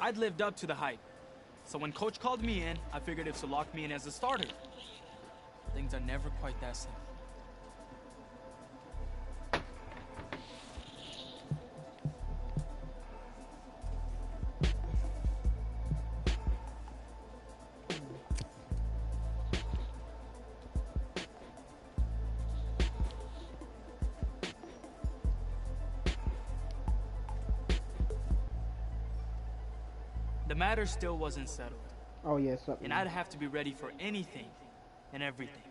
I'd lived up to the hype. So when coach called me in, I figured it's to lock me in as a starter. Things are never quite that simple. The matter still wasn't settled. Oh, yes. Yeah, and I'd have to be ready for anything and everything.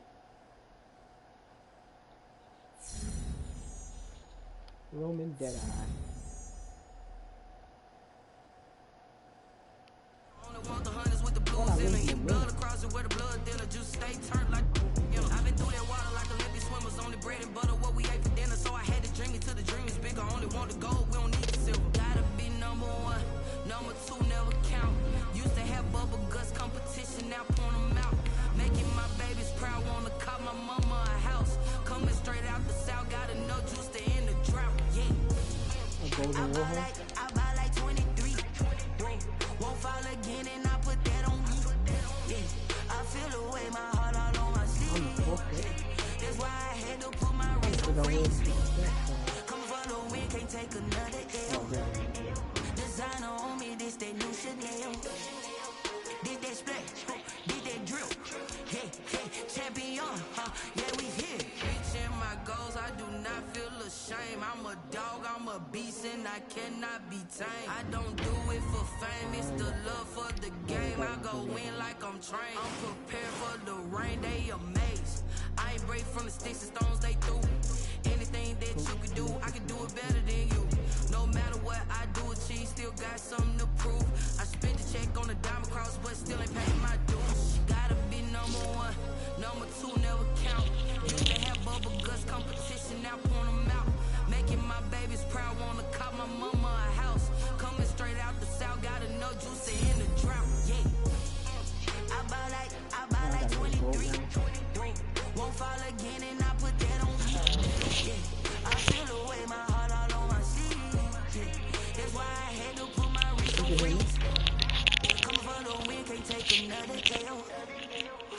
Roman Deadeye. I've been through that water like Olympic swimmers, only bread and butter, what we ate for dinner. So I had to dream it till the dream is bigger. Only want the gold, we don't need the silver. Gotta be number one, number two never count. Used to have bubble guts competition, now point them out. Making my babies proud, wanna cop my mama a house. Coming straight out the south, got enough juice to end the drought. Yeah. I buy like 23. Won't fall again and I put that on me. Yeah. I feel the way my heart all on my sleeve. That's why I had to put my wrist on freeze. Coming for the win, can't take another L. Designer on me, this that new Chanel. Did that splash, did that drill. Yeah, champion, yeah, we here. Reaching my goals, I do not feel ashamed. I'm a dog, I'm a beast, and I cannot be tamed. I don't do it for fame, it's the love for the game. I go in like I'm trained. I'm prepared for the rain, they amazed. I ain't break from the sticks and stones they threw. Anything that you could do, I can do it better than you. No matter what I do, achieve, still got something to prove. I spent the check on the diamond cross, but still ain't paid my dues. Gotta be number one, number two never count. Used to have bubble guts competition, now point them out. Making my babies proud, wanna cop my mama a house. Coming straight out the south, got enough juice to end the drought. Yeah. I buy like 23. Won't fall again and I put that on me. Yeah. I feel the way my heart all on my sleeve. Yeah. That's why I had to put my wrist on freeze. Coming for the win, can't take another L.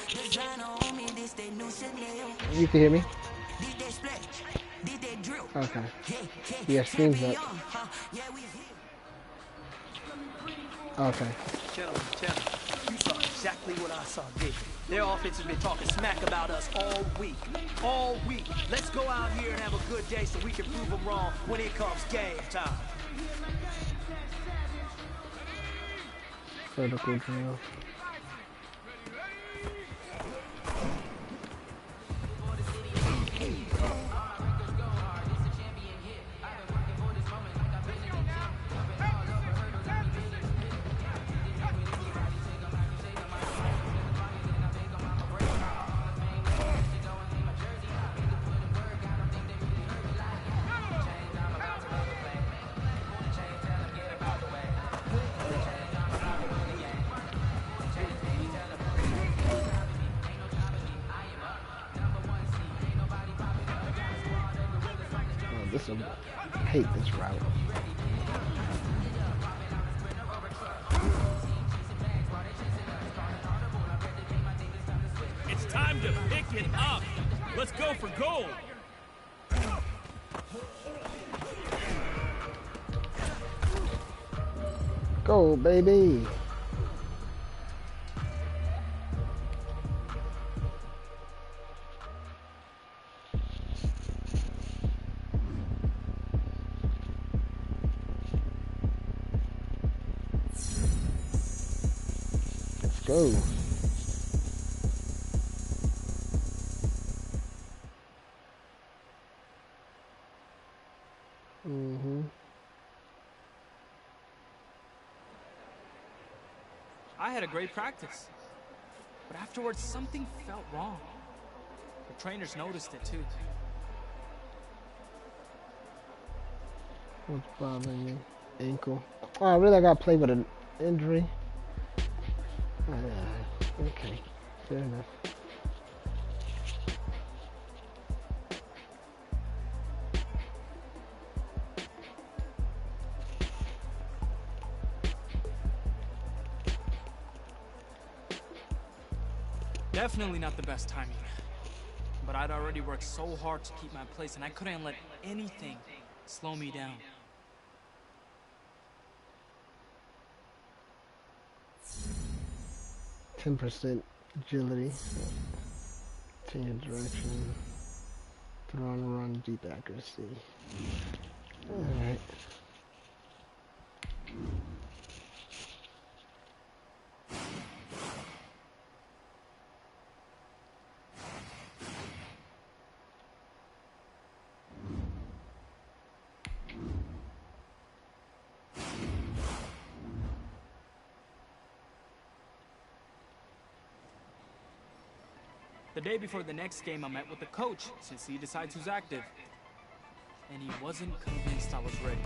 Designer on me, this that new Chanel. You can hear me? Did that splash, did that drill. Okay. Yeah, streams up. Okay. Gentlemen, you saw exactly what I saw, did you? Their offense has been talking smack about us all week. All week. Let's go out here and have a good day so we can prove them wrong when it comes game time. Vertical drill. I hate this route. It's time to pick it up. Let's go for gold. Go, baby. Go. I had a great practice, but afterwards something felt wrong. The trainers noticed it too. What's bothering me? Ankle. Oh, really? I gotta play with an injury. Okay, fair enough. Definitely not the best timing. But I'd already worked so hard to keep my place, and I couldn't let anything slow me down. 10% agility. Change direction. Throw and run, deep accuracy. Alright. The day before the next game, I met with the coach, since he decides who's active. And he wasn't convinced I was ready.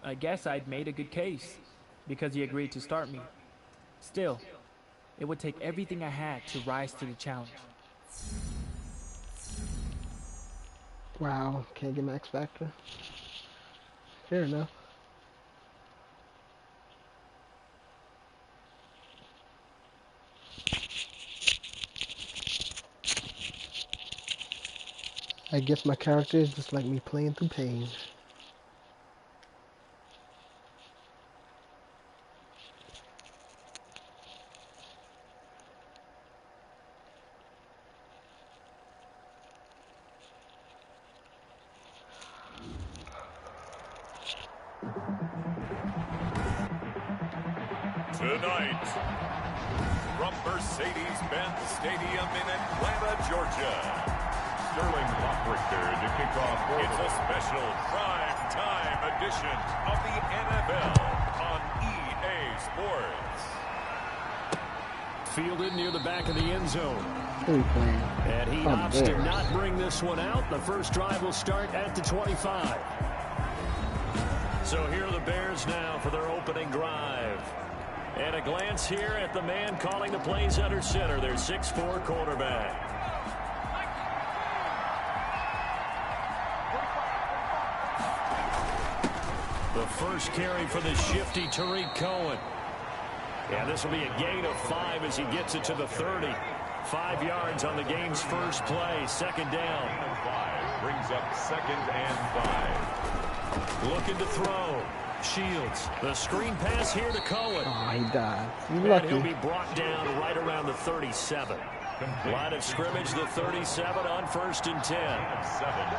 I guess I'd made a good case, because he agreed to start me. Still, it would take everything I had to rise to the challenge. Wow, can't get Max Factor. Fair enough. I guess my character is just like me playing through pain. Tonight, from Mercedes-Benz Stadium in Atlanta, Georgia, Sterling Lockrichter to kick off. It's a special prime time edition of the NFL on EA Sports. Fielded near the back of the end zone. Who are we playing? And he opts to not bring this one out. The first drive will start at the 25. So here are the Bears now for their opening drive. And a glance here at the man calling the plays under center, their 6'4" quarterback. The first carry for the shifty Tariq Cohen. Yeah, this will be a gain of 5 as he gets it to the 30. 5 yards on the game's first play, second down. 5 brings up 2nd and 5. Looking to throw. Shields. The screen pass here to Cohen. Oh, he died. And he'll be brought down right around the 37. Line of scrimmage, the 37 on 1st and 10. 7.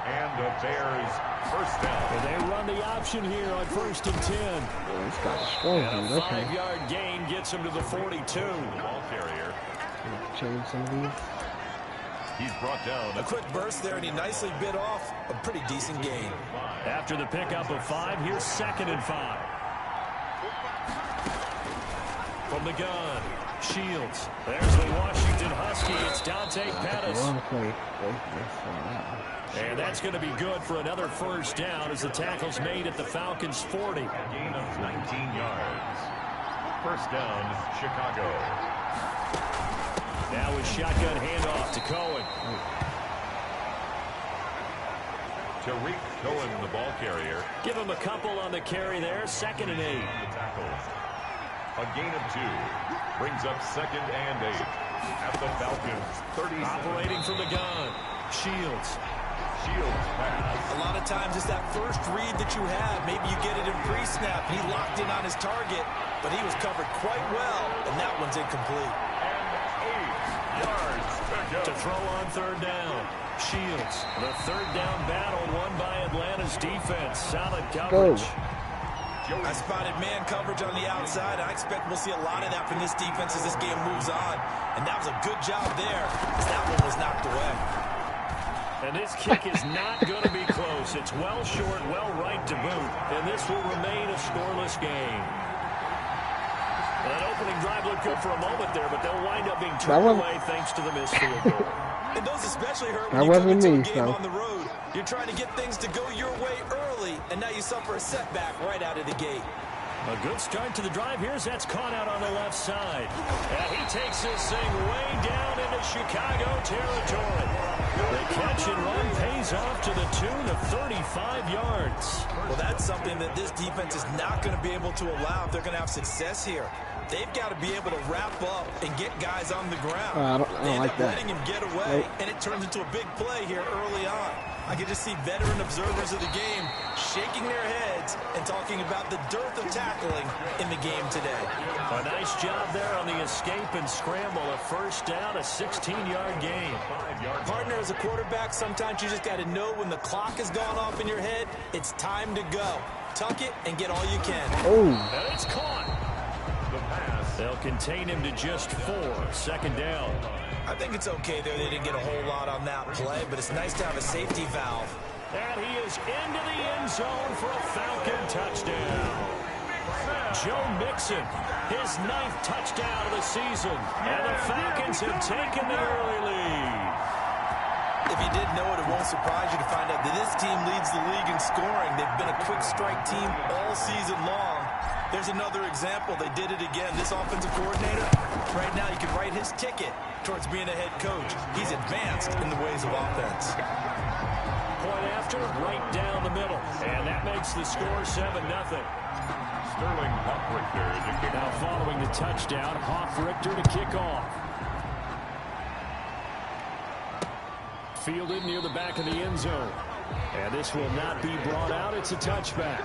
And the Bears first down. And they run the option here on 1st and 10. Oh, he's got a strong And a dude. Okay. 5-yard gain gets him to the 42. Ball carrier. Change some of these. He's brought down. A quick burst there, and he nicely bit off a pretty decent gain. After the pickup of 5, here's 2nd and 5. From the gun, Shields. There's the Washington Husky. It's Dante Pettis. Wrong play. And that's going to be good for another first down as the tackle's made at the Falcons' 40. Gain of 19 yards. First down, Chicago. Now a shotgun handoff to Cohen. Tariq Cohen, the ball carrier. Give him a couple on the carry there. 2nd and 8. The tackles. A gain of 2. Brings up 2nd and 8. At the Falcons, 37. Operating from the gun. Shields. Shields pass. A lot of times it's that first read that you have. Maybe you get it in pre-snap. He locked in on his target, but he was covered quite well, and that one's incomplete. And 8 yards To throw on 3rd down. Shields. The 3rd down battle won by Atlanta's defense. Solid coverage. I spotted man coverage on the outside. I expect we'll see a lot of that from this defense as this game moves on. And that was a good job there, as that one was knocked away. And this kick is not going to be close. It's well short, well right to boot. And this will remain a scoreless game. That opening drive looked good for a moment there, but they'll wind up being turned away thanks to the missed field goal. And those especially hurt That when you come wasn't into me, a game so. on the road. You're trying to get things to go your way early, and now you suffer a setback right out of the gate. A good start to the drive. Here's that's caught out on the left side. And he takes this thing way down into Chicago territory. The catch and run pays off to the tune of 35 yards. Well, that's something that this defense is not going to be able to allow if they're going to have success here. They've got to be able to wrap up and get guys on the ground. I don't They end like up that. letting him get away, and it turns into a big play here early on. I can just see veteran observers of the game shaking their heads and talking about the dearth of tackling in the game today. A nice job there on the escape and scramble. A first down, a 16-yard gain. Partner, as a quarterback, sometimes you just got to know when the clock has gone off in your head, it's time to go. Tuck it and get all you can. Oh. And it's caught. They'll contain him to just 4. Second down. I think it's okay there. They didn't get a whole lot on that play, but it's nice to have a safety valve. And he is into the end zone for a Falcon touchdown. Joe Mixon, his 9th touchdown of the season. And the Falcons have taken the early lead. If you didn't know it, it won't surprise you to find out that this team leads the league in scoring. They've been a quick strike team all season long. There's another example. They did it again. This offensive coordinator, right now you can write his ticket towards being a head coach. He's advanced in the ways of offense. Point after, right down the middle. And that makes the score 7-0. Sterling Hoffrichter to kick Now off. following the touchdown, Hoffrichter to kick off. Fielded near the back of the end zone. And this will not be brought out. It's a touchback.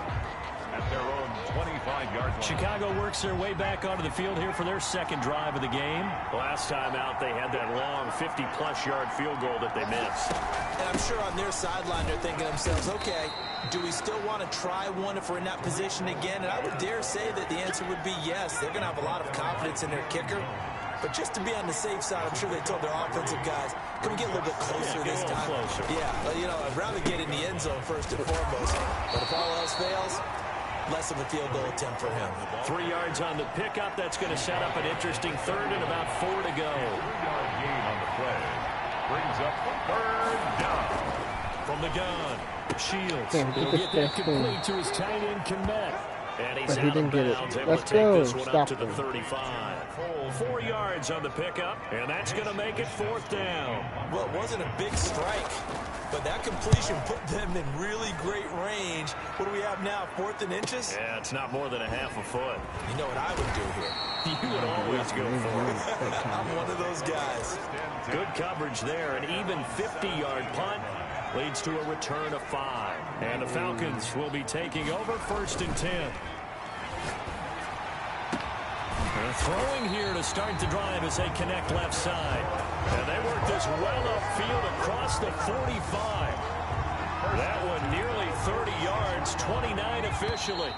At their own 25-yard line. Chicago works their way back onto the field here for their second drive of the game. Last time out, they had that long 50-plus yard field goal that they missed. And I'm sure on their sideline they're thinking to themselves, okay, do we still want to try one if we're in that position again? And I would dare say that the answer would be yes. They're going to have a lot of confidence in their kicker. But just to be on the safe side, I'm sure they told their offensive guys, can we get a little bit closer this time? Closer. Yeah, you know, I'd rather get in the end zone first and foremost. But if all else fails, less of a field goal attempt for him. 3 yards on the pickup. That's going to set up an interesting third and about 4 to go. 3-yard gain on the play. Brings up third down. From the gun, Shields. Damn, He'll get get this that thing. complete to his tight end, Komet. And he's But he out didn't of get it. bounds, able Let's to take go. this one up Stop to the him. 35. 4 yards on the pickup, and that's going to make it 4th down. Well, it wasn't a big strike, but that completion put them in really great range. What do we have now, 4th and inches? Yeah, it's not more than a half a foot. You know what I would do here? You would always go for it. I'm one of those guys. Good coverage there. An even 50-yard punt leads to a return of 5. And the Falcons will be taking over 1st and 10. They're throwing here to start the drive as they connect left side. And they work this well upfield across the 45. That one nearly 30 yards, 29 officially.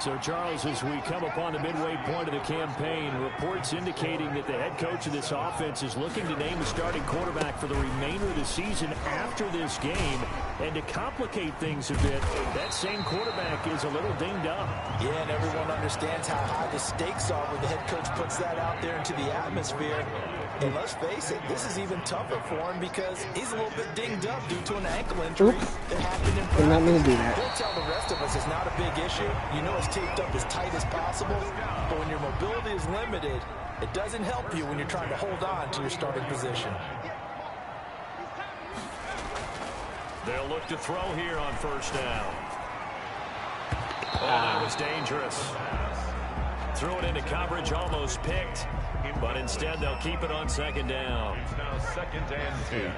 So, Charles, as we come upon the midway point of the campaign, reports indicating that the head coach of this offense is looking to name a starting quarterback for the remainder of the season after this game. And to complicate things a bit, that same quarterback is a little dinged up. Yeah, and everyone understands how high the stakes are when the head coach puts that out there into the atmosphere. And let's face it, this is even tougher for him because he's a little bit dinged up due to an ankle injury that happened in practice. Did not mean to do that. He'll tell the rest of us it's not a big issue. You know it's taped up as tight as possible. But when your mobility is limited, it doesn't help you when you're trying to hold on to your starting position. They'll look to throw here on 1st down. Oh, that was dangerous. Threw it into coverage, almost picked. But instead, they'll keep it on 2nd down. It's now 2nd and 2.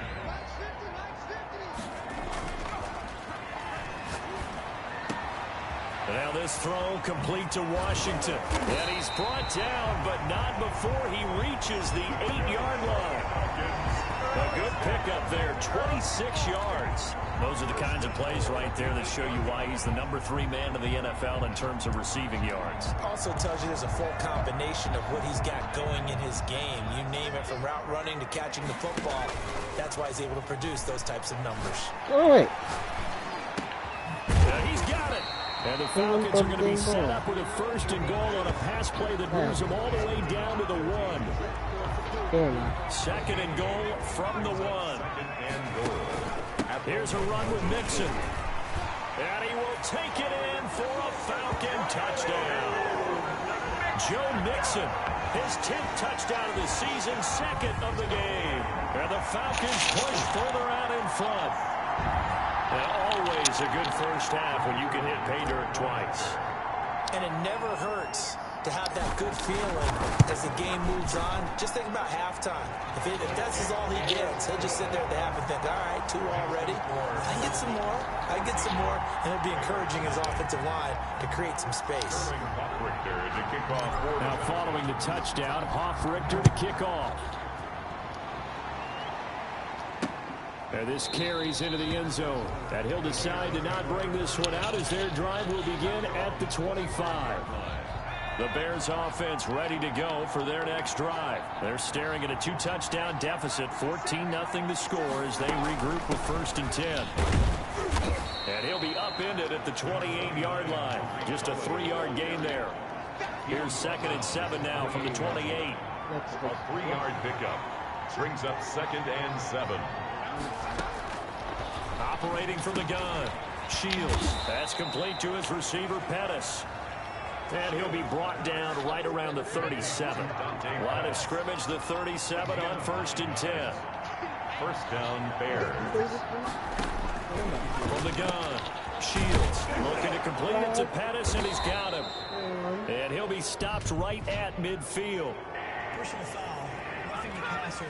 Now this throw complete to Washington. And he's brought down, but not before he reaches the 8-yard line. A good pickup there, 26 yards. Those are the kinds of plays right there that show you why he's the number 3 man in the NFL in terms of receiving yards. Also tells you there's a full combination of what he's got going in his game. You name it, from route running to catching the football. That's why he's able to produce those types of numbers. All right. He's got it. And the Falcons are going to be set up with a 1st and goal on a pass play that moves them all the way down to the 1. Here, man. Second and goal from the 1. Here's a run with Mixon. And he will take it in for a Falcon touchdown. Joe Mixon, his 10th touchdown of the season, second of the game. And the Falcons push further out in front. And always a good first half when you can hit pay dirt twice. And it never hurts to have that good feeling as the game moves on. Just think about halftime. If that's all he gets, he'll just sit there at the half and think, all right, 2 already. I can get some more. I can get some more. And it'll be encouraging his offensive line to create some space. Now following the touchdown, Hoff-Richter to kick off. And this carries into the end zone. And he'll decide to not bring this one out as their drive will begin at the 25. The Bears offense ready to go for their next drive. They're staring at a 2-touchdown deficit, 14-0 the score as they regroup with 1st and 10. And he'll be upended at the 28-yard line. Just a 3-yard gain there. Here's 2nd and 7 now from the 28. A 3-yard pickup brings up 2nd and 7. Operating from the gun. Shields. That's complete to his receiver, Pettis. And he'll be brought down right around the 37. Line of scrimmage, the 37 on 1st and 10. First down, Bears. From the gun. Shields looking to complete it to Pettis, and he's got him. And he'll be stopped right at midfield. Personal foul. Roughing the passer.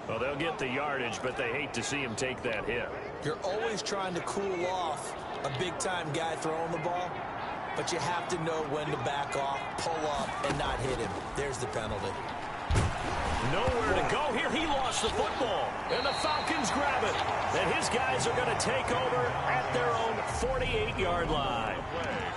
Well, they'll get the yardage, but they hate to see him take that hit. You're always trying to cool off a big-time guy throwing the ball, but you have to know when to back off, pull up, and not hit him. There's the penalty. Nowhere to go here. He lost the football, and the Falcons grab it. And his guys are going to take over at their own 48-yard line.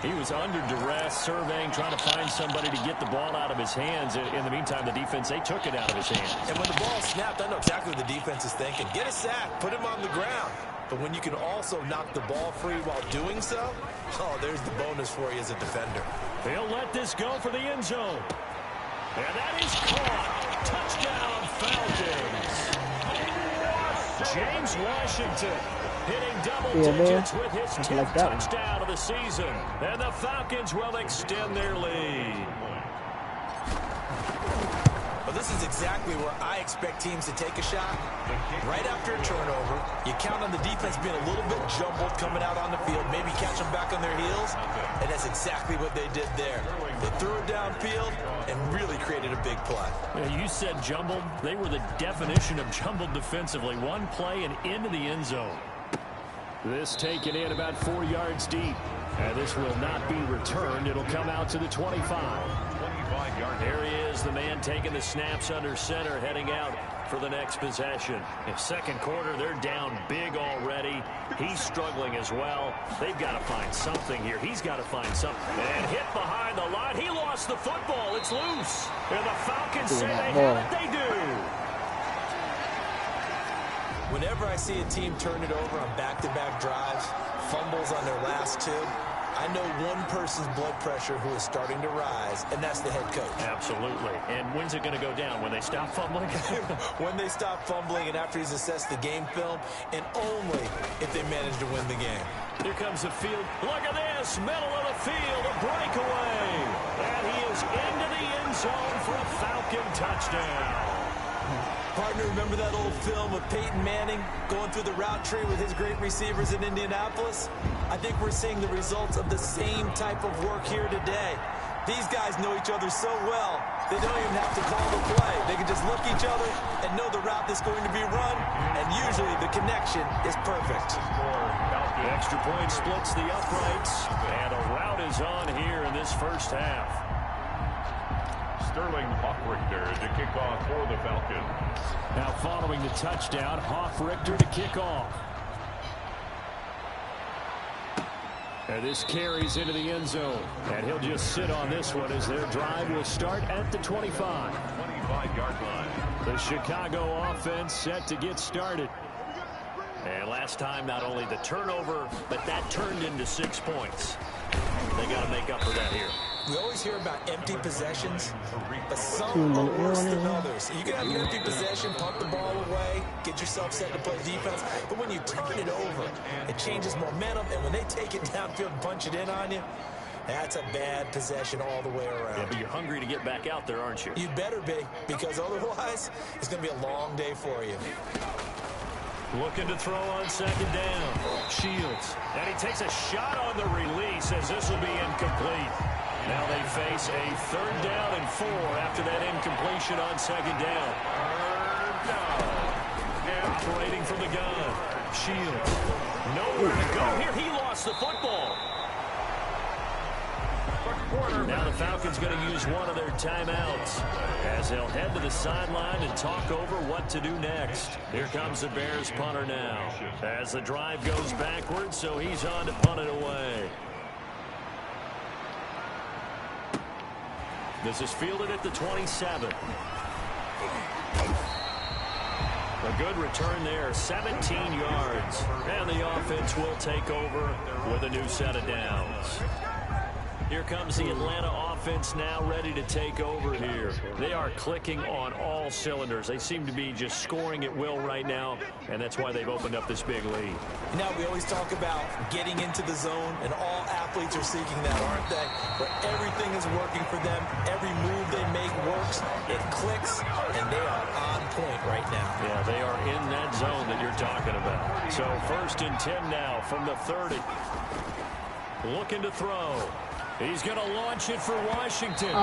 He was under duress, surveying, trying to find somebody to get the ball out of his hands. In the meantime, the defense, they took it out of his hands. And when the ball snapped, I know exactly what the defense is thinking. Get a sack, put him on the ground. But when you can also knock the ball free while doing so, oh, there's the bonus for you as a defender. They'll let this go for the end zone. And that is caught. Touchdown, Falcons. James Washington hitting double digits with his 10th touchdown of the season. And the Falcons will extend their lead. Well, this is exactly where I expect teams to take a shot. Right after a turnover, you count on the defense being a little bit jumbled coming out on the field, maybe catch them back on their heels, and that's exactly what they did there. They threw it downfield and really created a big play. Yeah, you said jumbled. They were the definition of jumbled defensively. One play and into the end zone. This taken in about 4 yards deep. And this will not be returned. It'll come out to the 25. 25-yard. There he is, the man taking the snaps under center, heading out for the next possession. In second quarter, they're down big already. He's struggling as well. They've got to find something here. He's got to find something. And hit behind the line. He lost the football. It's loose. And the Falcons say they have it. They do. Whenever I see a team turn it over on back-to-back drives, fumbles on their last 2, I know one person's blood pressure who is starting to rise, and that's the head coach. Absolutely. And when's it going to go down? When they stop fumbling? When they stop fumbling and after he's assessed the game film, and only if they manage to win the game. Here comes the field. Look at this. Middle of the field. A breakaway. And he is into the end zone for a Falcon touchdown. Partner, remember that old film of Peyton Manning going through the route tree with his great receivers in Indianapolis? I think we're seeing the results of the same type of work here today. These guys know each other so well, they don't even have to call the play. They can just look each other and know the route that's going to be run, and usually the connection is perfect. The extra point splits the uprights, and a route is on here in this first half. Sterling Hoff-Richter to kick off for the Falcons. Now following the touchdown, Hoff-Richter to kick off. And this carries into the end zone. And he'll just sit on this one as their drive will start at the 25. 25-yard line. The Chicago offense set to get started. And last time, not only the turnover, but that turned into 6 points. They got to make up for that here. We always hear about empty possessions, but some are worse than others. You can have an empty possession, punt the ball away, get yourself set to play defense, but when you turn it over, it changes momentum, and when they take it downfield and punch it in on you, that's a bad possession all the way around. Yeah, but you're hungry to get back out there, aren't you? You better be, because otherwise, it's going to be a long day for you. Looking to throw on second down. Shields. And he takes a shot on the release as this will be incomplete. Now they face a 3rd down and 4 after that incompletion on second down. Operating from the gun. Shields. Nowhere to go here. He lost the football. Now the Falcons going to use one of their timeouts as they'll head to the sideline and talk over what to do next. Here comes the Bears punter now as the drive goes backwards, so he's on to punt it away. This is fielded at the 27. A good return there, 17 yards. And the offense will take over with a new set of downs. Here comes the Atlanta offense now ready to take over here. They are clicking on all cylinders. They seem to be just scoring at will right now, and that's why they've opened up this big lead. Now, we always talk about getting into the zone, and all athletes are seeking that, aren't they? Where everything is working for them. Every move they make works. It clicks, and they are on point right now. Yeah, they are in that zone that you're talking about. So 1st and 10 now from the 30. Looking to throw. He's going to launch it for Washington.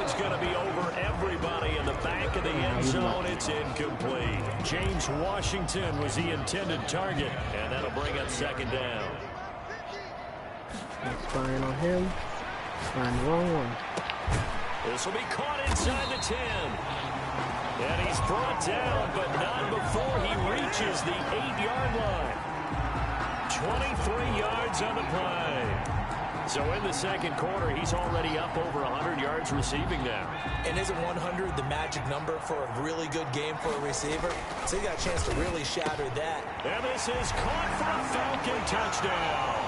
It's going to be over everybody in the back of the end zone. It's incomplete. James Washington was the intended target, and that'll bring up second down. Spying on him. Spying the wrong one. This will be caught inside the 10. And he's brought down, but not before he reaches the 8-yard line. 23 yards on the play. So in the second quarter, he's already up over 100 yards receiving now. And isn't 100 the magic number for a really good game for a receiver? So he got a chance to really shatter that. And this is caught for a Falcon touchdown.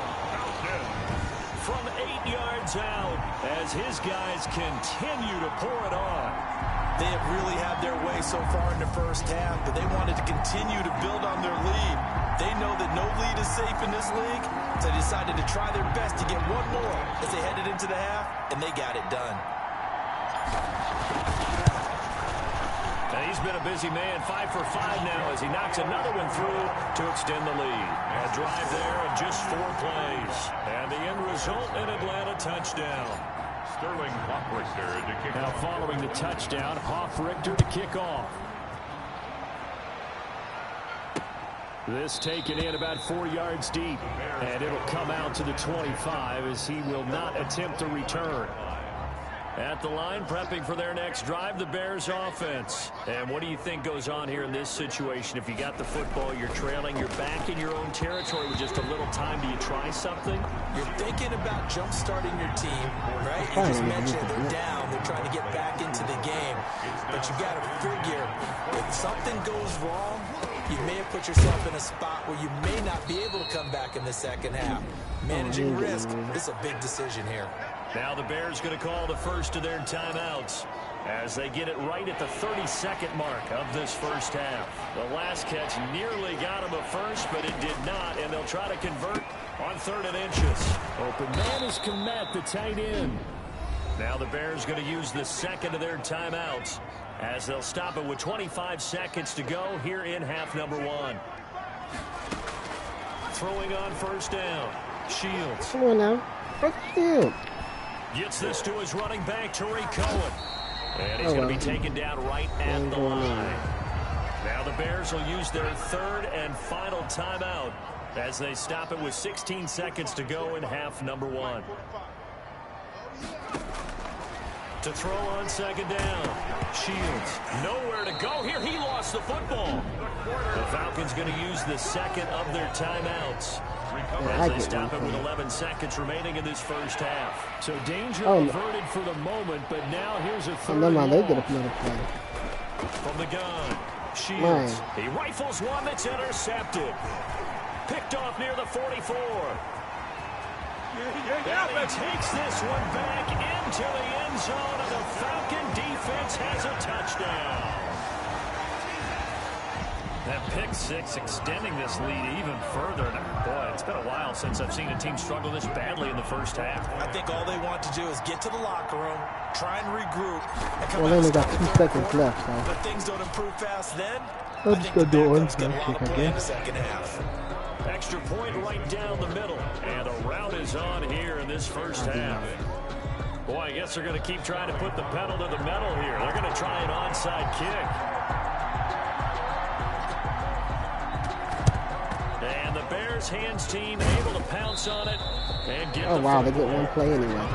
From 8 yards out as his guys continue to pour it on. They have really had their way so far in the first half, but they wanted to continue to build on their lead. They know that no lead is safe in this league, so they decided to try their best to get one more as they headed into the half, and they got it done. And he's been a busy man, 5 for 5 now as he knocks another one through to extend the lead. A drive there in just 4 plays. And the end result, an Atlanta touchdown. Sterling Hoffrichter to kick off. Now following the touchdown, Hoffrichter to kick off. This taken in about 4 yards deep, and it'll come out to the 25 as he will not attempt a return. At the line, prepping for their next drive, the Bears offense. And what do you think goes on here in this situation? If you got the football, you're trailing, you're back in your own territory with just a little time. Do you try something? You're thinking about jump-starting your team, right? You just mentioned they're down. They're trying to get back into the game. But you got to figure if something goes wrong, you may have put yourself in a spot where you may not be able to come back in the second half. Managing risk, this is a big decision here. Now the Bears going to call the first of their timeouts as they get it right at the 32nd mark of this first half. The last catch nearly got him a first, but it did not, and they'll try to convert on 3rd and inches. Open man is Komet, the tight end. Now the Bears going to use the second of their timeouts as they'll stop it with 25 seconds to go here in half number 1. Throwing on first down. Shields. Come on now. Fuck you. Gets this to his running back, Tariq Cohen. And he's going to be taken down right at the line. Now the Bears will use their 3rd and final timeout as they stop it with 16 seconds to go in half number 1. To throw on second down. Shields. Nowhere to go here. He lost the football. The Falcons going to use the second of their timeouts as they stop it with 11 seconds remaining in this first half. So danger averted for the moment, but now here's a 3rd and long. They get another play. From the gun. Shields. He rifles one that's intercepted. Picked off near the 44. And he takes this one back into the end zone, and the Falcon defense has a touchdown. That pick six extending this lead even further. Boy, it's been a while since I've seen a team struggle this badly in the first half. I think all they want to do is get to the locker room, try and regroup, and come Well, out they only got strong 2 in the third seconds quarter. left, so. But things don't improve fast then. I'm I just think gonna the do it backups get a lot of handshake, I play in the guess. second half. Extra point right down the middle. And a route is on here in this first half. Boy, I guess they're going to keep trying to put the pedal to the metal here. They're going to try an onside kick. And the Bears hands team able to pounce on it and get Oh, the wow, they get football. one play anyway.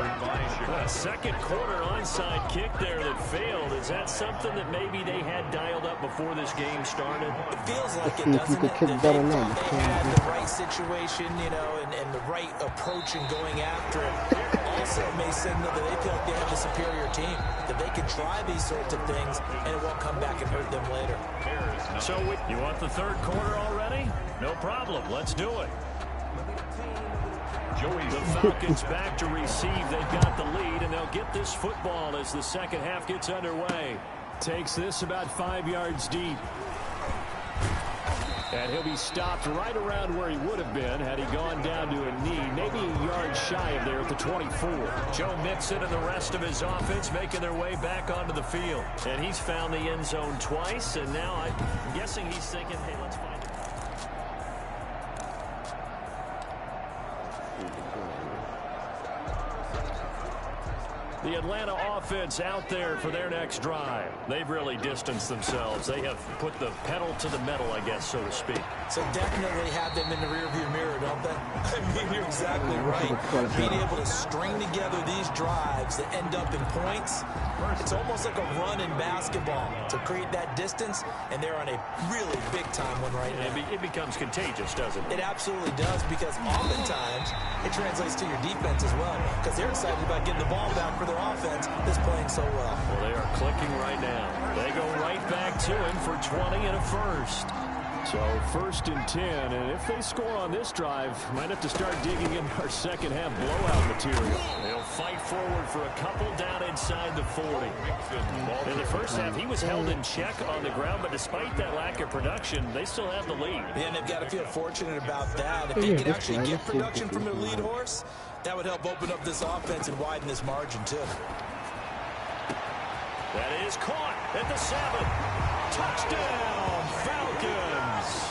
A second quarter onside kick there that failed. Is that something that maybe they had dialed up before this game started? It feels like it, See if you doesn't could it? kick That better they now, thought but they can't had do. the right situation, you know, and the right approach in going after it. Also may signal that they feel like they have a superior team, that they can try these sorts of things, and it won't come back and hurt them later. So you want the third quarter already? No problem. Let's do it. The Falcons back to receive. They've got the lead, and they'll get this football as the second half gets underway. Takes this about 5 yards deep. And he'll be stopped right around where he would have been had he gone down to a knee, maybe a yard shy of there at the 24. Joe Mixon and the rest of his offense making their way back onto the field. And he's found the end zone twice, and now I'm guessing he's thinking, hey, let's find it. The Atlanta offense out there for their next drive. They've really distanced themselves. They have put the pedal to the metal, I guess, so to speak. So definitely have them in the rearview mirror, don't they? I mean, you're exactly right. Being able to string together these drives that end up in points, it's almost like a run in basketball to create that distance, and they're on a really big-time one right now. It becomes contagious, doesn't it? It absolutely does, because oftentimes it translates to your defense as well, because they're excited about getting the ball back for their offense that's playing so well. Well, they are clicking right now. They go right back to him for 20 and a first. So 1st and 10, and if they score on this drive, might have to start digging in our second half blowout material. They'll fight forward for a couple down inside the 40. In the first half, he was held in check on the ground, but despite that lack of production, they still have the lead. Yeah, and they've got to feel fortunate about that. If they can actually get production from their lead horse, that would help open up this offense and widen this margin, too. That is caught at the 7. Touchdown, Falcons.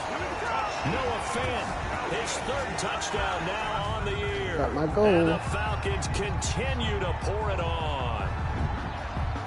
Noah Fant, his 3rd touchdown now on the year. Got my goal. And the Falcons continue to pour it on.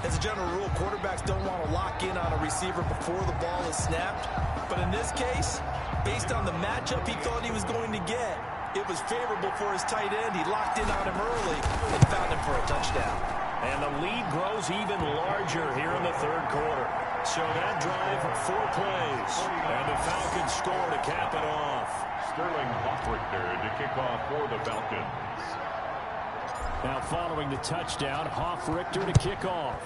As a general rule, quarterbacks don't want to lock in on a receiver before the ball is snapped. But in this case, based on the matchup he thought he was going to get, it was favorable for his tight end. He locked in on him early and found him for a touchdown. And the lead grows even larger here in the 3rd quarter. So that drive, 4 plays. And the Falcons score to cap it off. Sterling Hoffrichter to kick off for the Falcons. Now following the touchdown, Hoffrichter to kick off.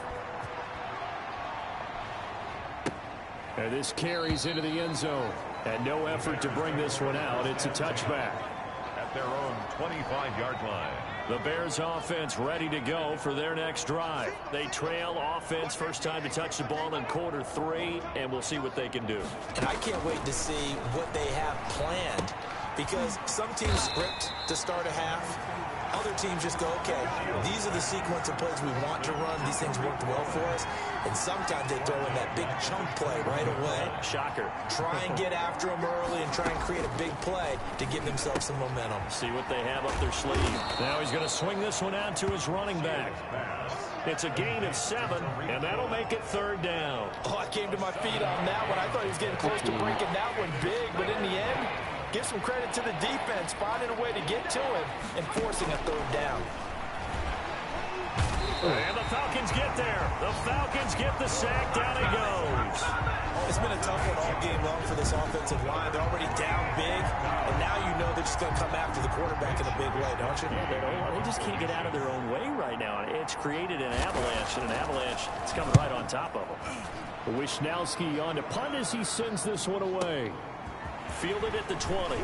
And this carries into the end zone. And no effort to bring this one out. It's a touchback. At their own 25-yard line. The Bears offense ready to go for their next drive. They trail offense, first time to touch the ball in quarter 3, and we'll see what they can do. And I can't wait to see what they have planned, because some teams script to start a half. Other teams just go, okay, these are the sequence of plays we want to run. These things worked well for us. And sometimes they throw in that big chunk play right away. Shocker. Try and get after them early and try and create a big play to give themselves some momentum. See what they have up their sleeve. Now he's going to swing this one out to his running back. It's a gain of 7, and that'll make it 3rd down. Oh, I came to my feet on that one. I thought he was getting close to breaking that one big, but in the end, give some credit to the defense, finding a way to get to him and forcing a 3rd down. And the Falcons get there. The Falcons get the sack. Down he goes. It's been a tough one all game long for this offensive line. They're already down big, and now you know they're just going to come after the quarterback in a big way, don't you? They just can't get out of their own way right now. It's created an avalanche, and an avalanche is coming right on top of them. Wisnowski on to punt as he sends this one away. Fielded at the 20.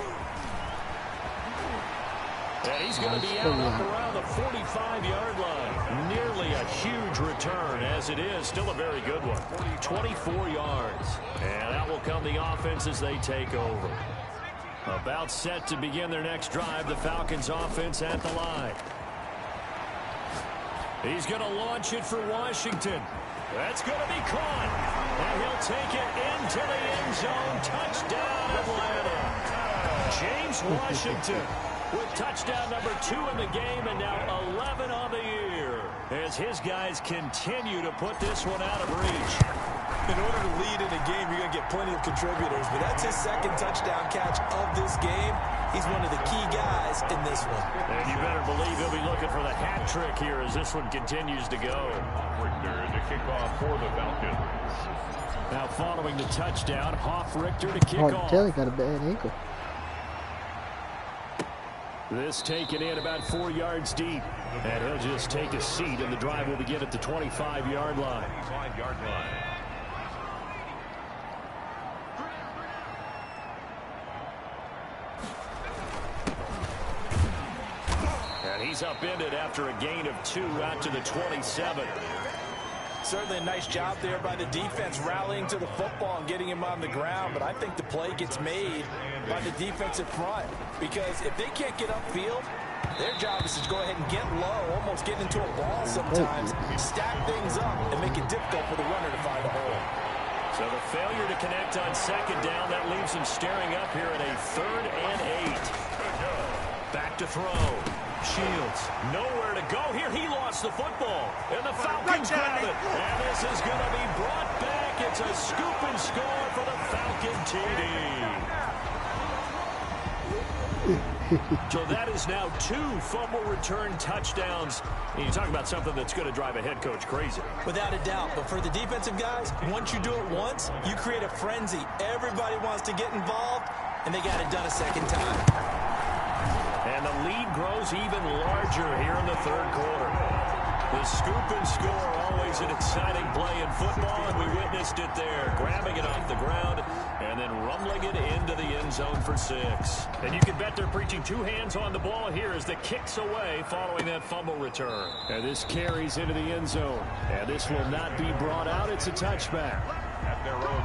And he's going to be out up around the 45-yard line. Nearly a huge return, as it is. Still a very good one. 24 yards. And out will come the offense as they take over. About set to begin their next drive. The Falcons offense at the line. He's going to launch it for Washington. That's going to be caught. And he'll take it into the end zone. Touchdown, Atlanta. James Washington with touchdown number 2 in the game and now 11 on the year. As his guys continue to put this one out of reach. In order to lead in a game, you're going to get plenty of contributors, but that's his second touchdown catch of this game. He's one of the key guys in this one. And you better believe he'll be looking for the hat trick here as this one continues to go. Richter to kick off for the Falcons. Now following the touchdown, Richter to kick off. Taylor got a bad ankle. This taken in about 4 yards deep. And he'll just take a seat, and the drive will begin at the 25-yard line. 25-yard line. And he's upended after a gain of 2 out to the 27. Certainly a nice job there by the defense rallying to the football and getting him on the ground, but I think the play gets made by the defensive front because if they can't get upfield, their job is to go ahead and get low, almost get into a ball sometimes, stack things up, and make it difficult for the runner to find a hole. So the failure to connect on second down, that leaves him staring up here at a 3rd and 8. Back to throw. Shields, nowhere to go here. He lost the football, and the Falcons grab it. And this is going to be brought back. It's a scoop and score for the Falcon TD. So that is now 2 fumble return touchdowns. And you talk about something that's going to drive a head coach crazy. Without a doubt, but for the defensive guys, once you do it once, you create a frenzy. Everybody wants to get involved, and they got it done a second time. And the lead grows even larger here in the 3rd quarter. The scoop and score, always an exciting play in football, and we witnessed it there, grabbing it off the ground and then rumbling it into the end zone for 6. And you can bet they're preaching 2 hands on the ball here as the kick's away following that fumble return. And this carries into the end zone, and this will not be brought out. It's a touchback. At their own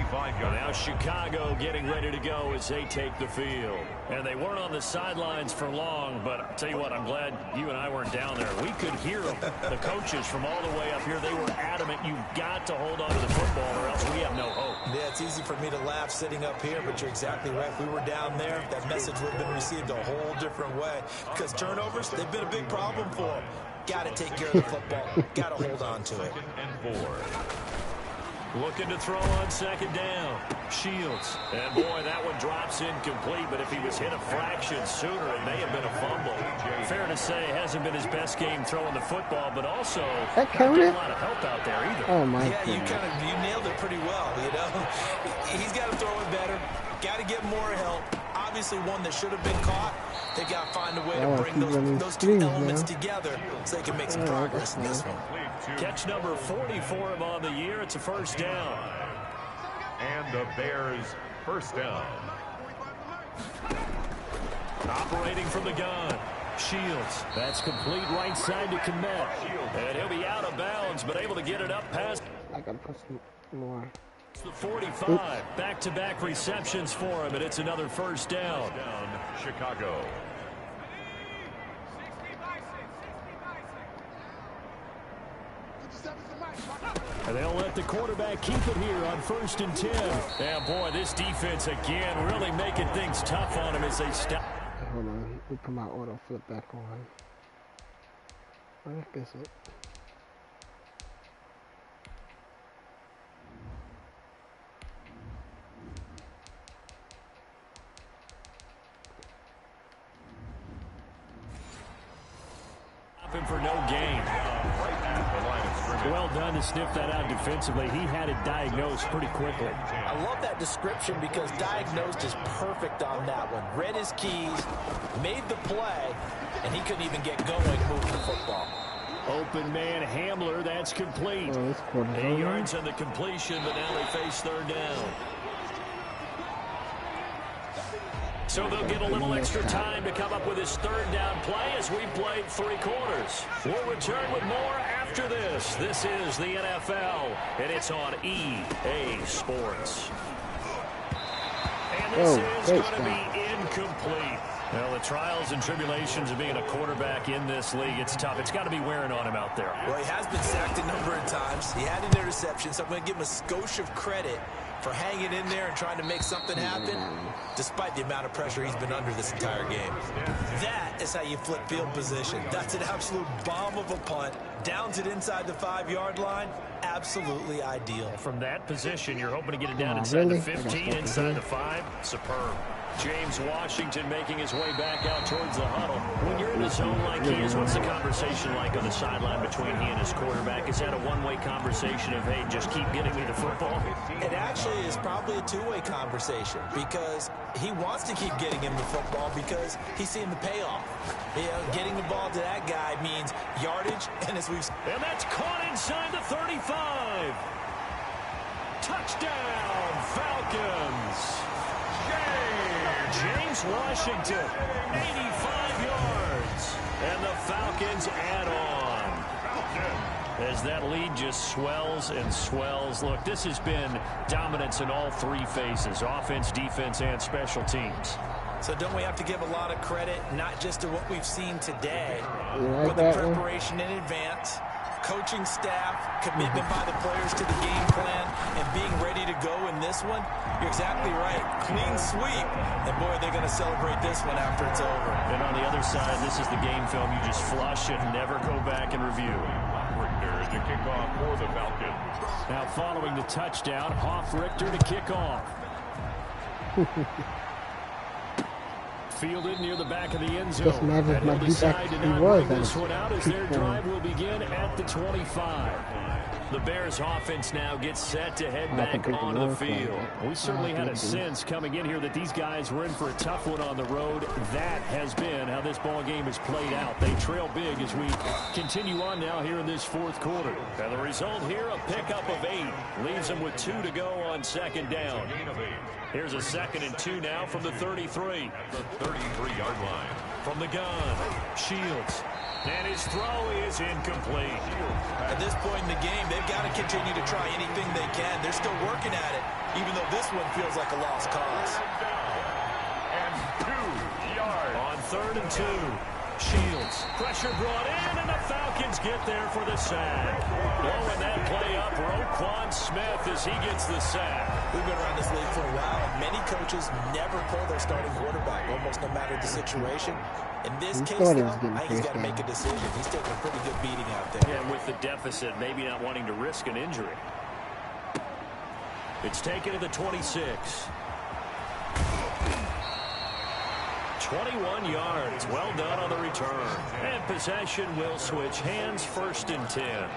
25-yard. Now Chicago getting ready to go as they take the field. And they weren't on the sidelines for long, but I'll tell you what, I'm glad you and I weren't down there. We could hear them. The coaches from all the way up here, they were adamant, you've got to hold on to the football or else we have no hope. Yeah, it's easy for me to laugh sitting up here, but you're exactly right. If we were down there, that message would have been received a whole different way. Because turnovers, they've been a big problem for them. Got to take care of the football. Got to hold on to it. 2nd and 4. Looking to throw on second down. Shields. And boy, that one drops incomplete, but if he was hit a fraction sooner, it may have been a fumble. Fair to say, hasn't been his best game throwing the football, but also not getting a lot of help out there either. Oh my God. God. You nailed it pretty well, you know. He's got to throw it better. Got to get more help. Obviously one that should have been caught. They got to find a way to bring those 2 elements together so they can make some progress in this one. Catch number 40 for him on the year. It's a 1st down. And the Bears 1st down. Operating from the gun. Shields. That's complete right side to Komet. And he'll be out of bounds, but able to get it up past. I gotta put some more. The 45. Back-to-back receptions for him, and it's another 1st down. Chicago. And they'll let the quarterback keep it here on 1st and 10. And boy, this defense again really making things tough on him as they stop. Hold on, we put my auto flip back on. Where is it? For no gain. Well done to sniff that out defensively. He had it diagnosed pretty quickly. I love that description because diagnosed is perfect on that one. Read his keys, made the play, and he couldn't even get going moving the football. Open man Hamler, that's complete. 8 yards on the completion, but now they face 3rd down. So they'll get a little extra time to come up with his third down play as we played 3 quarters. We'll return with more after this. This is the NFL, and it's on EA Sports. And this is going to be incomplete. Well, the trials and tribulations of being a quarterback in this league, it's tough. It's got to be wearing on him out there. Well, he has been sacked a number of times. He had an interception, so I'm going to give him a skosh of credit for hanging in there and trying to make something happen, despite the amount of pressure he's been under this entire game. That is how you flip field position. That's an absolute bomb of a punt. Downs it inside the 5-yard line. Absolutely ideal. From that position, you're hoping to get it down inside the 15, inside the 5. Superb. James Washington making his way back out towards the huddle. When you're in a zone like he is, what's the conversation like on the sideline between he and his quarterback? Is that a one-way conversation of, hey, just keep getting me the football? It actually is probably a two-way conversation because he wants to keep getting him the football because he's seeing the payoff. You know, getting the ball to that guy means yardage, and as we've... And that's caught inside the 35. Touchdown, Falcons. James Washington, 85 yards. And the Falcons add on. As that lead just swells and swells. Look, this has been dominance in all 3 phases, offense, defense, and special teams. So don't we have to give a lot of credit, not just to what we've seen today, but the preparation in advance, coaching staff, commitment by the players to the game plan, and being ready to go in this one? You're exactly right. Clean sweep. And, boy, they're going to celebrate this one after it's over. And on the other side, this is the game film you just flush and never go back and review. Richter to kick off for the Falcons. Now following the touchdown, Richter to kick off. Fielded near the back of the end zone. Just imagine if my defense was this one out as their drive will begin at the 25. The Bears offense now gets set to head back onto the field. We certainly had a sense coming in here that these guys were in for a tough one on the road. That has been how this ball game has played out. They trail big as we continue on now here in this 4th quarter. And the result here, a pickup of 8. Leaves them with 2 to go on 2nd down. Here's a 2nd and 2 now from the 33. The 33-yard line. From the gun, Shields. And his throw is incomplete. At this point in the game, they've got to continue to try anything they can. They're still working at it, even though this one feels like a lost cause. And 2 yards. On 3rd and 2. Shields. Pressure brought in, and the Falcons get there for the sack. Blowing that play up, Roquan Smith as he gets the sack. We've been around this league for a while, and many coaches never pull their starting quarterback, almost no matter the situation. In this case, though, I think he's got to make a decision. He's taking a pretty good beating out there. Yeah, with the deficit, maybe not wanting to risk an injury. It's taken to the 26. 21 yards. Well done on the return. And possession will switch hands, 1st and 10.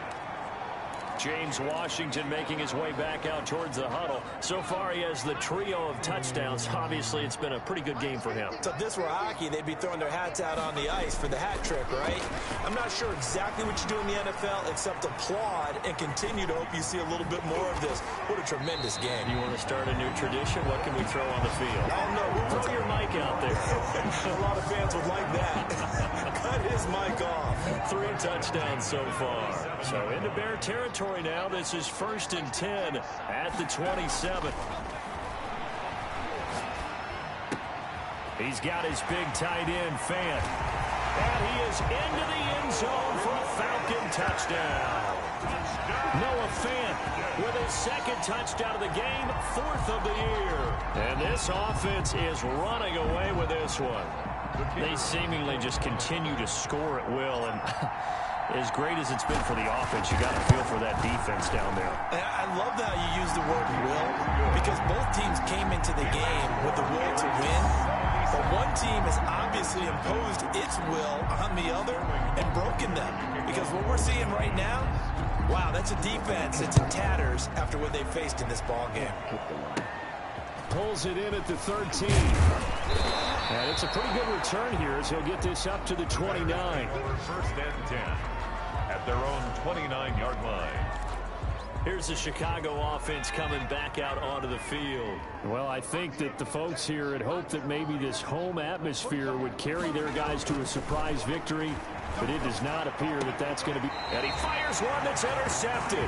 James Washington making his way back out towards the huddle. So far, he has the trio of touchdowns. Obviously, it's been a pretty good game for him. So if this were hockey, they'd be throwing their hats out on the ice for the hat trick, right? I'm not sure exactly what you do in the NFL except applaud and continue to hope you see a little bit more of this. What a tremendous game. You want to start a new tradition? What can we throw on the field? Oh, no. Throw your mic out there. A lot of fans would like that. Cut his mic off. 3 touchdowns so far. So into Bear territory now. This is 1st and 10 at the 27. He's got his big tight end, Fant. And he is into the end zone for a Falcon touchdown. Noah Fant with his 2nd touchdown of the game, 4th of the year. And this offense is running away with this one. They seemingly just continue to score at will, and as great as it's been for the offense, you got to feel for that defense down there. I love how you use the word will, because both teams came into the game with the will to win, but one team has obviously imposed its will on the other and broken them, because what we're seeing right now, wow, that's a defense that's in tatters after what they faced in this ball game. Pulls it in at the 13. And it's a pretty good return here as he'll get this up to the 29. 1st and 10 at their own 29-yard line. Here's the Chicago offense coming back out onto the field. Well, I think that the folks here had hoped that maybe this home atmosphere would carry their guys to a surprise victory, but it does not appear that that's going to be. And he fires one that's intercepted.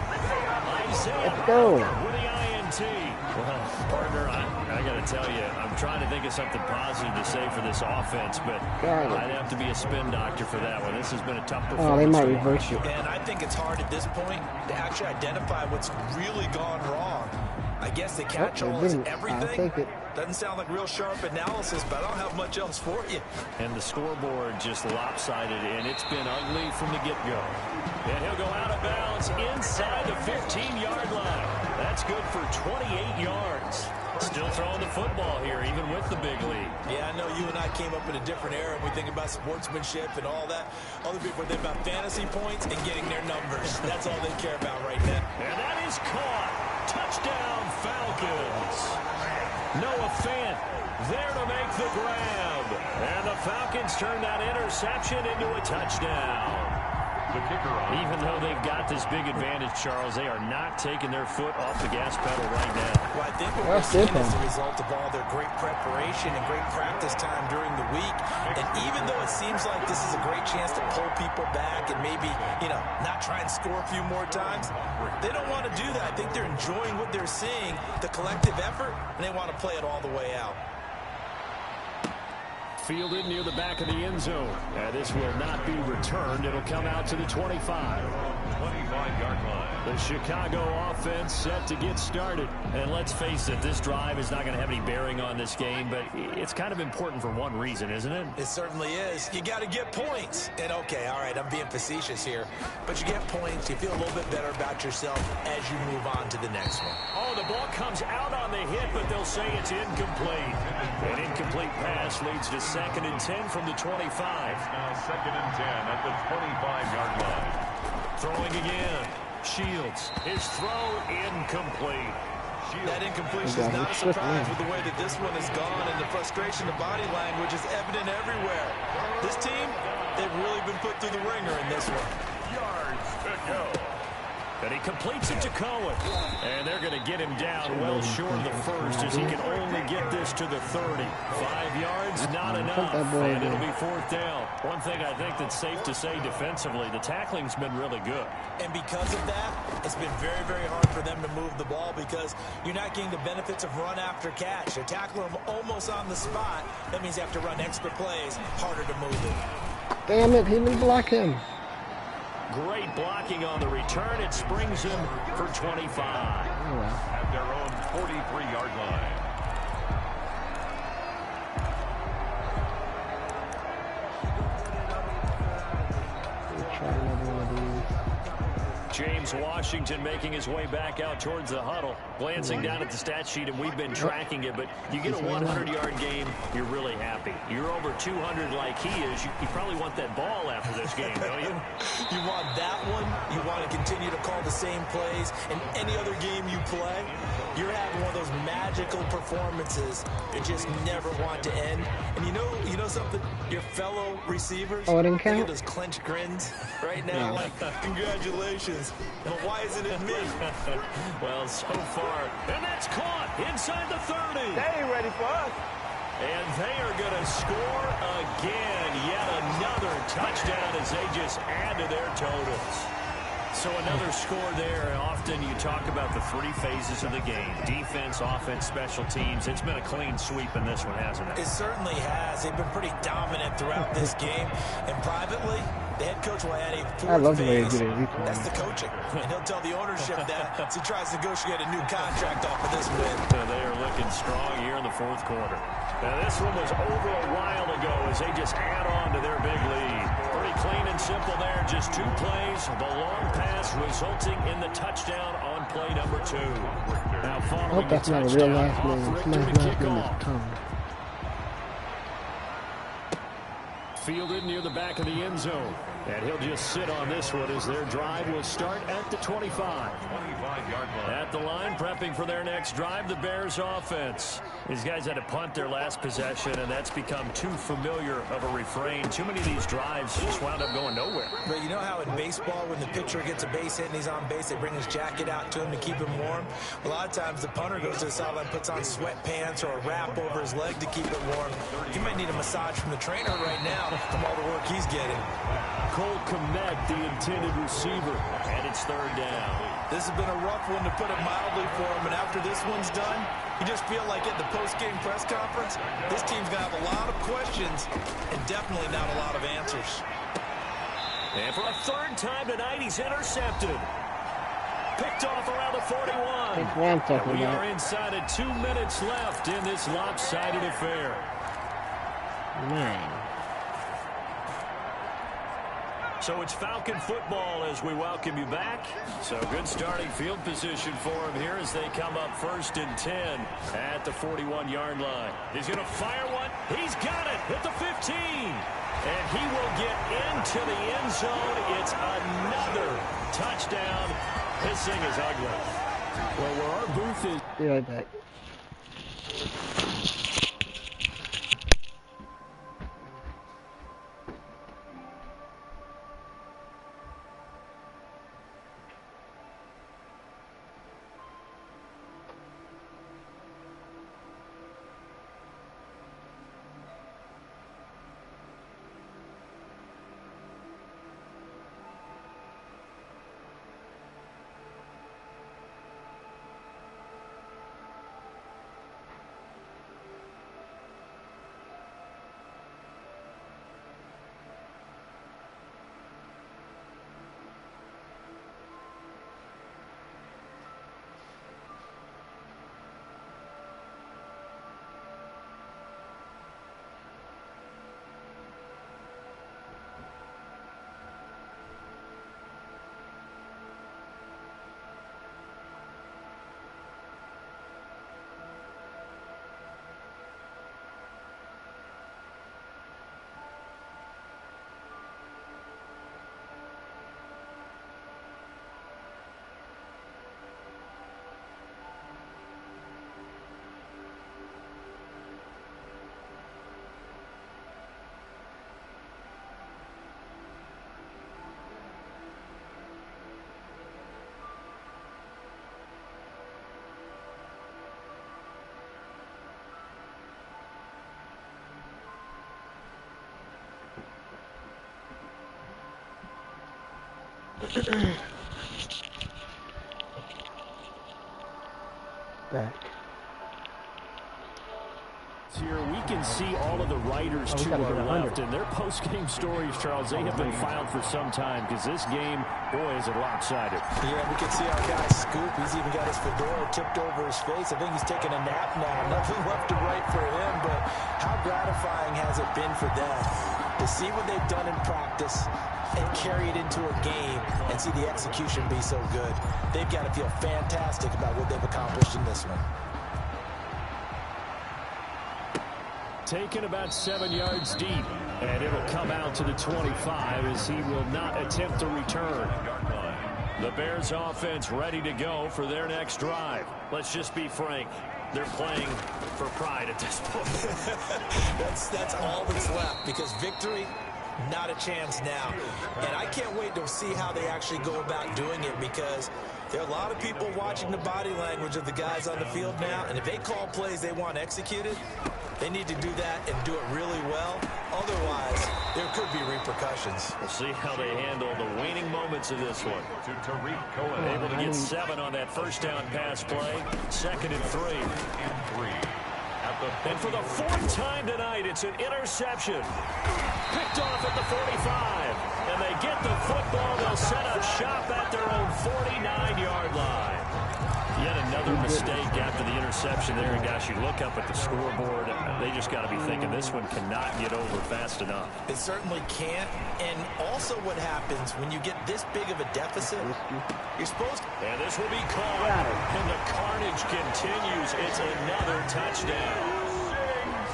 Let's go. With the INT. Well, partner, I got to tell you, I'm trying to think of something positive to say for this offense, but I'd have to be a spin doctor for that one. This has been a tough performance. Oh, they might reverse you. And I think it's hard at this point to actually identify what's really gone wrong. I guess the catch-all is everything. I'll take it. Doesn't sound like real sharp analysis, but I don't have much else for you. And the scoreboard just lopsided, and it's been ugly from the get-go. And he'll go out of bounds inside the 15-yard line. That's good for 28 yards. Still throwing the football here, even with the big lead. Yeah, I know you and I came up in a different era, and we think about sportsmanship and all that. Other people think about fantasy points and getting their numbers. That's all they care about right now. And that is caught. Touchdown, Falcons. Noah Fant there to make the grab. And the Falcons turn that interception into a touchdown. The kicker on. Even though they've got this big advantage, Charles, they are not taking their foot off the gas pedal right now. Well, I think what we're seeing is the result of all their great preparation and great practice time during the week. And even though it seems like this is a great chance to pull people back and maybe, not try and score a few more times, they don't want to do that. I think they're enjoying what they're seeing, the collective effort, and they want to play it all the way out. Fielded near the back of the end zone. This will not be returned. It'll come out to the 25. 25-yard line. The Chicago offense set to get started. And let's face it, this drive is not going to have any bearing on this game, but it's kind of important for one reason, isn't it? It certainly is. You got to get points. And okay, all right, I'm being facetious here, but you get points, you feel a little bit better about yourself as you move on to the next one. Oh, the ball comes out on the hit, but they'll say it's incomplete. An incomplete pass leads to 2nd and 10 from the 25. Now 2nd and 10 at the 25-yard line. Throwing again. Shields. His throw incomplete. That incompletion is not a surprise with the way that this one has gone, and the frustration, the body language is evident everywhere. This team, they've really been put through the ringer in this one. Yards to go. And he completes it to Cohen. And they're going to get him down well short of the first as he can only get this to the 30. 5 yards, not enough. And it'll be 4th down. One thing I think that's safe to say defensively, the tackling's been really good. And because of that, it's been very, very hard for them to move the ball because you're not getting the benefits of run after catch. They tackle them almost on the spot. That means you have to run extra plays, harder to move it. Damn it, he didn't block him. Great blocking on the return. It springs him for 25. At their own 43-yard line. James Washington making his way back out towards the huddle. Glancing down at the stat sheet, and we've been tracking it, but you get a 100-yard game, you're really happy. You're over 200 like he is. You probably want that ball after this game, don't you? You want that one. You want to continue to call the same plays in any other game you play. You're having one of those magical performances that just never want to end. And you know something? Your fellow receivers, it didn't count? look at those clenched grins right now. Like, congratulations. Well, why isn't it me? Well, so far, and that's caught inside the 30. They ain't ready for us. And they are going to score again. Yet another touchdown as they just add to their totals. So another score there. Often you talk about the 3 phases of the game. Defense, offense, special teams. It's been a clean sweep in this one, hasn't it? It certainly has. They've been pretty dominant throughout this game. And privately, the head coach will add a 4th phase. That's the coaching. And he'll tell the ownership that as he tries to negotiate a new contract off of this win. They are looking strong here in the 4th quarter. Now this one was over a while ago as they just add on to their big lead. Pretty clean and simple there. Just 2 plays. The long pass resulting in the touchdown on play number 2. Now following the touchdown, off Richter to kick off. fielded near the back of the end zone. And he'll just sit on this one as their drive will start at the 25. 25-yard line. At the line, prepping for their next drive, the Bears offense. These guys had to punt their last possession, and that's become too familiar of a refrain. Too many of these drives just wound up going nowhere. But you know how in baseball, when the pitcher gets a base hit and he's on base, they bring his jacket out to him to keep him warm? A lot of times the punter goes to the sideline, puts on sweatpants or a wrap over his leg to keep it warm. He might need a massage from the trainer right now from all the work he's getting. Cole Kmet, the intended receiver, and it's third down. This has been a rough one, to put it mildly, for him, and after this one's done, you just feel like at the post-game press conference, this team's going to have a lot of questions and definitely not a lot of answers. And for a third time tonight, he's intercepted. Picked off around the 41. That's what I'm talking We about. are inside of 2 minutes left in this lopsided affair. 9. So it's Falcon football as we welcome you back. So good starting field position for him here as they come up 1st and 10 at the 41-yard line. He's going to fire one. He's got it at the 15. And he will get into the end zone. It's another touchdown. This thing is ugly. Well, where our booth is... Be right back. Back. Here we can see all of the writers to our left, and their post-game stories, Charles, they have been filed for some time because this game, boy, is it lopsided. Yeah, we can see our guy Scoop. He's even got his fedora tipped over his face. I think he's taking a nap now. Nothing left to write for him, but how gratifying has it been for them to see what they've done in practice and carry it into a game and see the execution be so good. They've got to feel fantastic about what they've accomplished in this one. Taken about 7 yards deep, and it'll come out to the 25 as he will not attempt to return. The Bears offense ready to go for their next drive. Let's just be frank. They're playing for pride at this point. That's all that's left, because victory, not a chance now. And I can't wait to see how they actually go about doing it, because there are a lot of people watching the body language of the guys on the field now, and if they call plays they want executed, they need to do that and do it really well. Otherwise, there could be repercussions. We'll see how they handle the waning moments of this one. To Tariq Cohen. Able to get 7 on that first down pass play. 2nd and 3. And for the 4th time tonight, it's an interception. Picked off at the 45. And they get the football. They'll set up shop at their own 49-yard line. Yet another mistake after the interception there. And gosh, you look up at the scoreboard, they just got to be thinking this one cannot get over fast enough. It certainly can't. And also what happens when you get this big of a deficit, you're supposed to... And this will be caught. And the carnage continues. It's another touchdown.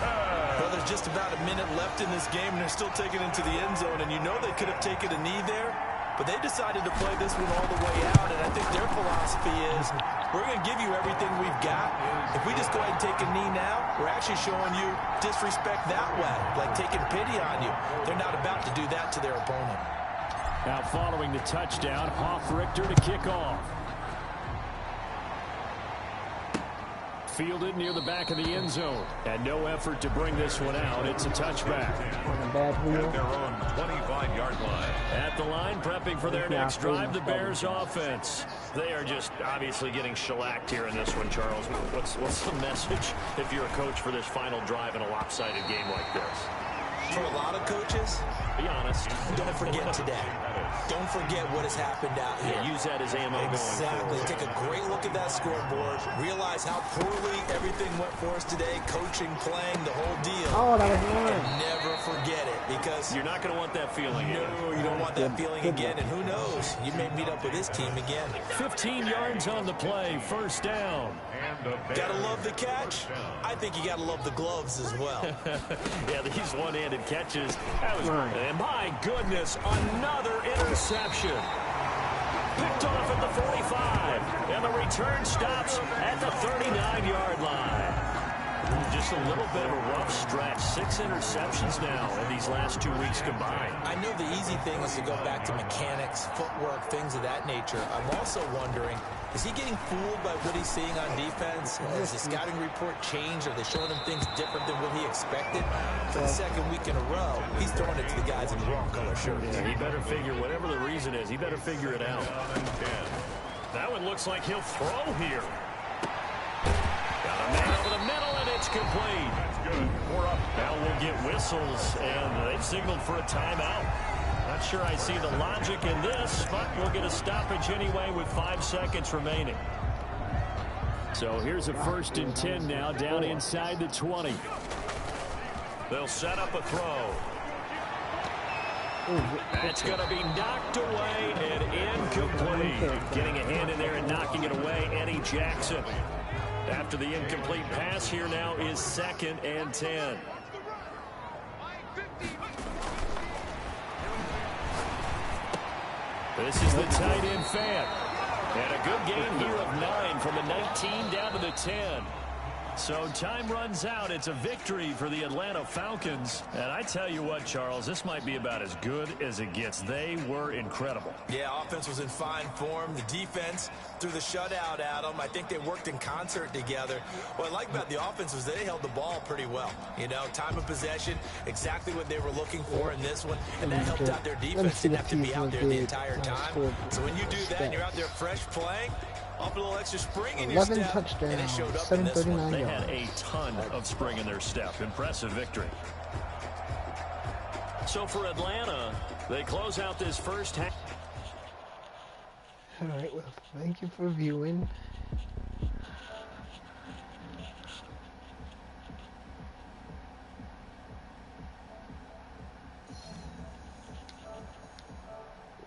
Well, there's just about a minute left in this game, and they're still taking it to the end zone. And you know they could have taken a knee there, but they decided to play this one all the way out. And I think their philosophy is, we're going to give you everything we've got. If we just go ahead and take a knee now, we're actually showing you disrespect that way, like taking pity on you. They're not about to do that to their opponent. Now following the touchdown, Richter to kick off. Fielded near the back of the end zone. And no effort to bring this one out. It's a touchback. On a bad wheel. At their own 25-yard line. At the line, prepping for their next drive, the Bears offense. They are just obviously getting shellacked here in this one, Charles. What's the message if you're a coach for this final drive in a lopsided game like this? For a lot of coaches, be honest. Don't forget today. Don't forget what has happened out here. Yeah, use that as ammo Exactly. Take a great look at that scoreboard. Realize how poorly everything went for us today. Coaching, playing, the whole deal. Oh, that was And nice. never forget it, because You're not going to want that feeling again. no, you don't want that feeling again. And who knows? You may meet up with this team again. 15 yards on the play, first down. Gotta love the catch. I think you gotta love the gloves as well. Yeah, these one-handed catches. That was, and my goodness, another interception. Picked off at the 45, and the return stops at the 39-yard line. Just a little bit of a rough stretch. 6 interceptions now in these last 2 weeks combined. I know the easy thing is to go back to mechanics, footwork, things of that nature. I'm also wondering, is he getting fooled by what he's seeing on defense? Has the scouting report changed? Are they showing him things different than what he expected? For the second week in a row, he's throwing it to the guys in the wrong color shirts. Yeah, he better figure, whatever the reason is, he better figure it out. That one looks like he'll throw here. Got a man over the middle, and it's complete. That's good. 4 up. Now we'll get whistles, and they've signaled for a timeout. Not sure I see the logic in this, but we'll get a stoppage anyway with 5 seconds remaining. So here's a 1st and 10 now, down inside the 20. They'll set up a throw. It's going to be knocked away and incomplete. Getting a hand in there and knocking it away, Eddie Jackson. After the incomplete pass, here now is 2nd and 10. This is the tight end fan. And a good gain here of 9 from the 19 down to the 10. So time runs out. It's a victory for the Atlanta Falcons. And I tell you what, Charles, this might be about as good as it gets. They were incredible. Yeah, offense was in fine form. The defense threw the shutout at them. I think they worked in concert together. What I like about the offense was they held the ball pretty well. You know, time of possession, exactly what they were looking for in this one. And that helped out their defense. Didn't have to be out there the entire time. So when you do that and you're out there fresh playing, off a little extra spring in your step, and it showed up in this one. They had a ton of spring in their step. Impressive victory. So for Atlanta, they close out this first half. All right, well, thank you for viewing.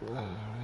All right.